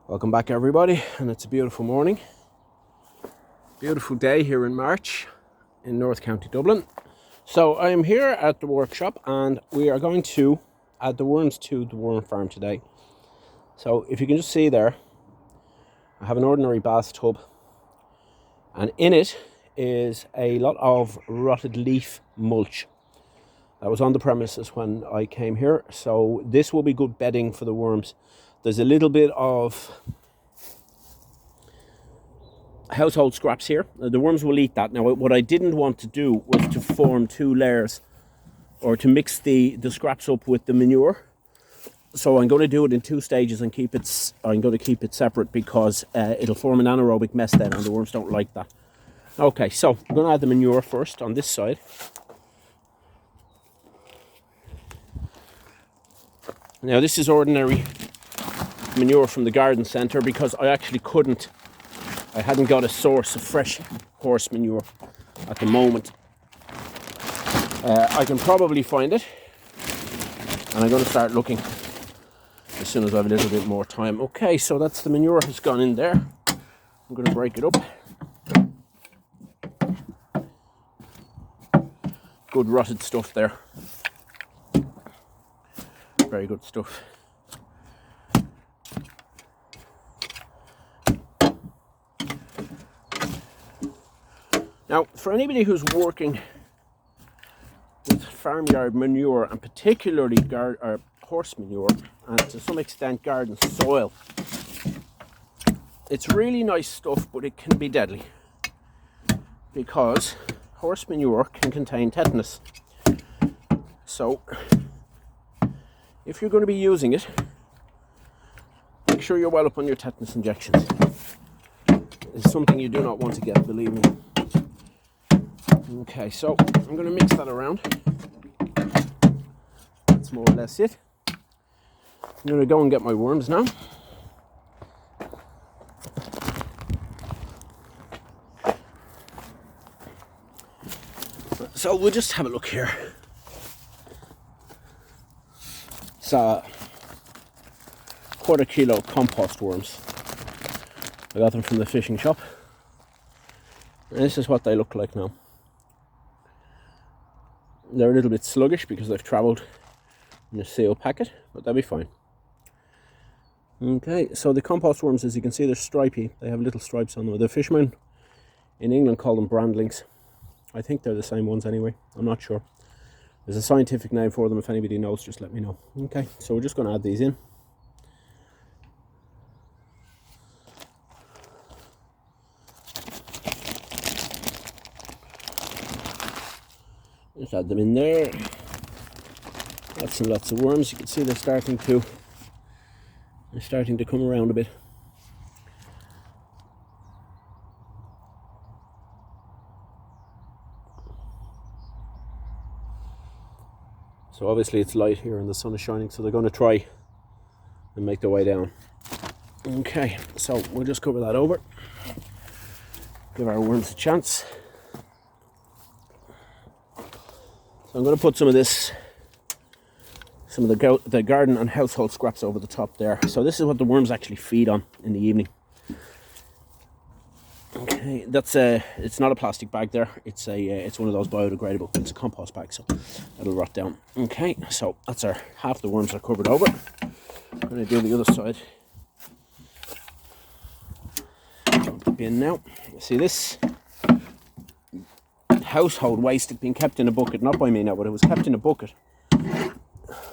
Welcome back everybody, and it's a beautiful morning. Beautiful day here in March in North County Dublin. So I am here at the workshop and we are going to add the worms to the worm farm today. So if you can just see there, I have an ordinary bathtub and in it is a lot of rotted leaf mulch that was on the premises when I came here. So this will be good bedding for the worms. There's a little bit of household scraps here. The worms will eat that. Now what I didn't want to do was to form two layers or to mix the scraps up with the manure. So I'm going to do it in two stages and I'm going to keep it separate because it'll form an anaerobic mess then and the worms don't like that. Okay, so I'm going to add the manure first on this side. Now this is ordinary manure from the garden centre because I hadn't got a source of fresh horse manure at the moment. I can probably find it and I'm going to start looking as soon as I have a little bit more time. Okay, so that's the manure has gone in there. I'm going to break it up. Good rotted stuff there. Very good stuff. Now, for anybody who's working with farmyard manure and particularly horse manure and to some extent garden soil, it's really nice stuff, but it can be deadly because horse manure can contain tetanus. So, if you're going to be using it, make sure you're well up on your tetanus injections. It's something you do not want to get, believe me. Okay, so I'm going to mix that around. That's more or less it. I'm going to go and get my worms now. So we'll just have a look here. It's quarter kilo compost worms. I got them from the fishing shop. And this is what they look like now. They're a little bit sluggish because they've travelled in a seal packet, but they'll be fine. Okay, so the compost worms, as you can see, they're stripy. They have little stripes on them. The fishermen in England call them brandlings. I think they're the same ones anyway. I'm not sure. There's a scientific name for them. If anybody knows, just let me know. Okay, so we're just going to add these in. Just add them in there. Lots and lots of worms. You can see they're starting to come around a bit. So obviously it's light here and the sun is shining, so they're going to try and make their way down. Okay, so we'll just cover that over. Give our worms a chance. So I'm going to put some of the garden and household scraps over the top there. So this is what the worms actually feed on in the evening. Okay, it's not a plastic bag there. It's one of those biodegradable. It's a compost bag, so it'll rot down. Okay, so that's half the worms are covered over. I'm going to do the other side. Bin now. See this household waste had been kept in a bucket, not by me now, but it was kept in a bucket.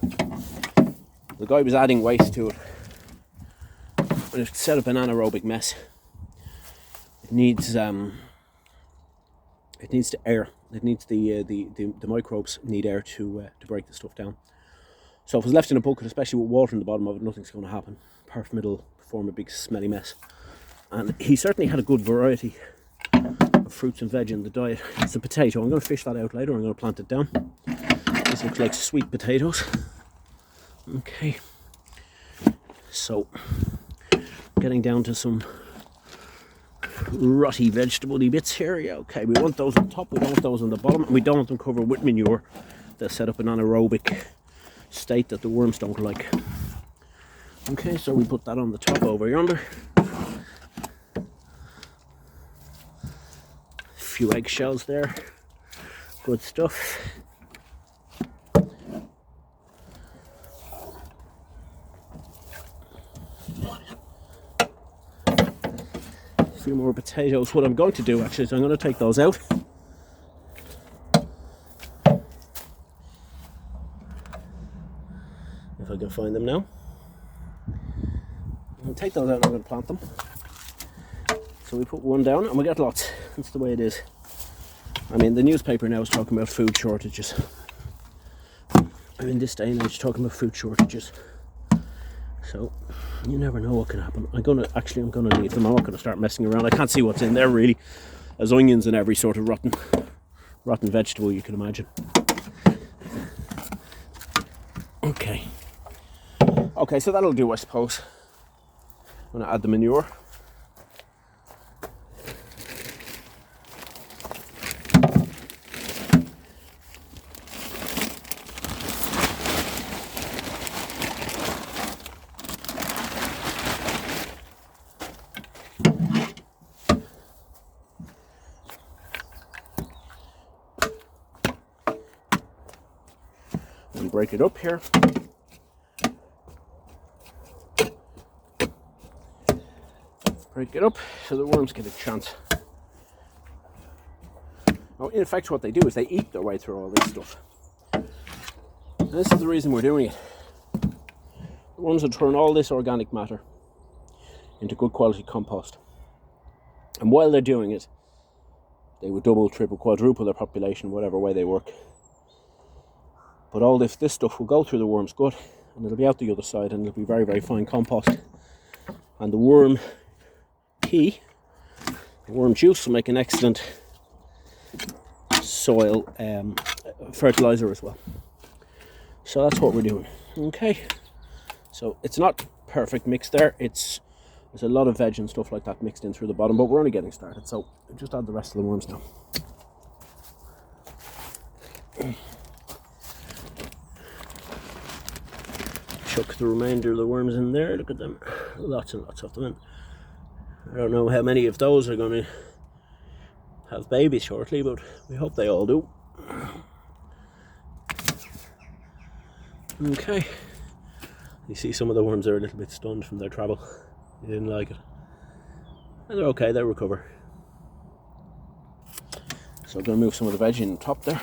The guy was adding waste to it, but it set up an anaerobic mess. It needs to air. It needs the microbes need air to break the stuff down. So if it was left in a bucket, especially with water in the bottom of it, nothing's going to happen. Apart from it'll form a big smelly mess. And he certainly had a good variety of fruits and veg in the diet. It's a potato. I'm going to fish that out later. I'm going to plant it down. This looks like sweet potatoes. Okay. So, getting down to some rotty vegetable-y bits here. Yeah, okay, we want those on top, we don't want those on the bottom, and we don't want them covered with manure. They'll set up an anaerobic state that the worms don't like. Okay, so we put that on the top over yonder. A few eggshells there. Good stuff. A few more potatoes. What I'm going to do actually is I'm going to take those out. If I can find them now. I'll take those out and I'm going to plant them. So we put one down and we get lots. That's the way it is. I mean, the newspaper now is talking about food shortages. I mean, this day and age talking about food shortages. So you never know what can happen. I'm gonna leave them. I'm not gonna start messing around. I can't see what's in there really. There's onions and every sort of rotten vegetable you can imagine. Okay, so that'll do, I suppose. I'm gonna add the manure. And break it up here. Break it up so the worms get a chance. Now, in fact, what they do is they eat their way through all this stuff. And this is the reason we're doing it. The worms will turn all this organic matter into good quality compost. And while they're doing it, they would double, triple, quadruple their population, whatever way they work. But all this stuff will go through the worm's gut and it'll be out the other side and it'll be very, very fine compost. And the worm pea, the worm juice will make an excellent soil fertilizer as well. So that's what we're doing. Okay, so it's not perfect mix there. There's a lot of veg and stuff like that mixed in through the bottom, but we're only getting started. So we'll just add the rest of the worms now. Chuck the remainder of the worms in there. Look at them, lots and lots of them in. I don't know how many of those are going to have babies shortly, but we hope they all do. Okay, you see some of the worms are a little bit stunned from their travel. They didn't like it, and they're okay, they'll recover. So I'm going to move some of the veg in the top there.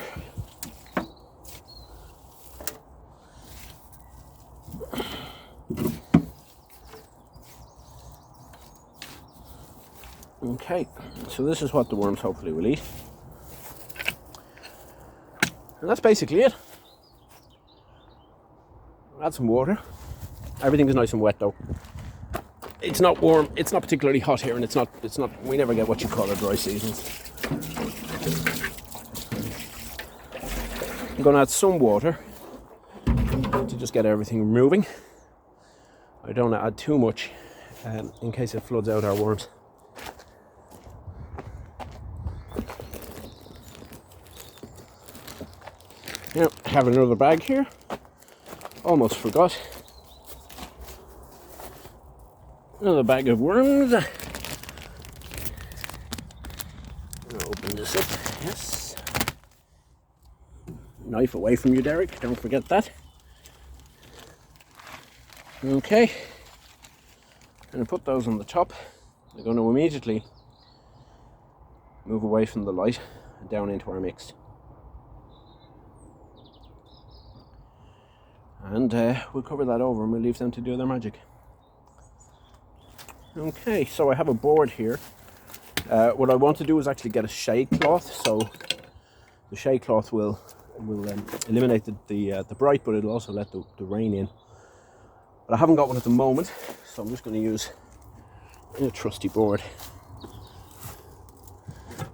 Okay, so this is what the worms hopefully will eat. And that's basically it. Add some water. Everything is nice and wet though. It's not warm, it's not particularly hot here, and it's not, we never get what you call a dry season. I'm going to add some water to just get everything moving. I don't want to add too much in case it floods out our worms. Now, I have another bag here. Almost forgot. Another bag of worms. I'll open this up. Yes. Knife away from you, Derek. Don't forget that. Okay. I'm going to put those on the top. They're going to immediately move away from the light and down into our mix. And we'll cover that over and we'll leave them to do their magic. Okay, so I have a board here. What I want to do is actually get a shade cloth. So the shade cloth will eliminate the bright, but it'll also let the rain in. But I haven't got one at the moment, so I'm just going to use a trusty board.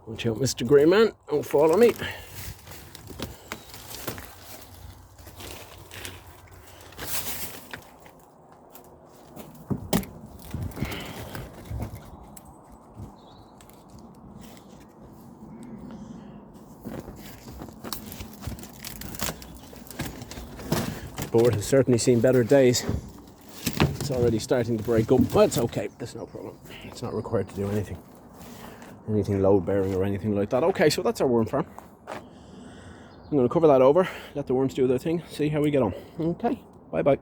Watch out, Mr. Grey Man, don't fall on me. The board has certainly seen better days. it's already starting to break up. But it's okay, that's no problem. It's not required to do anything load bearing or anything like that. Okay, so that's our worm farm. I'm going to cover that over, let the worms do their thing, see how we get on. Okay, bye bye.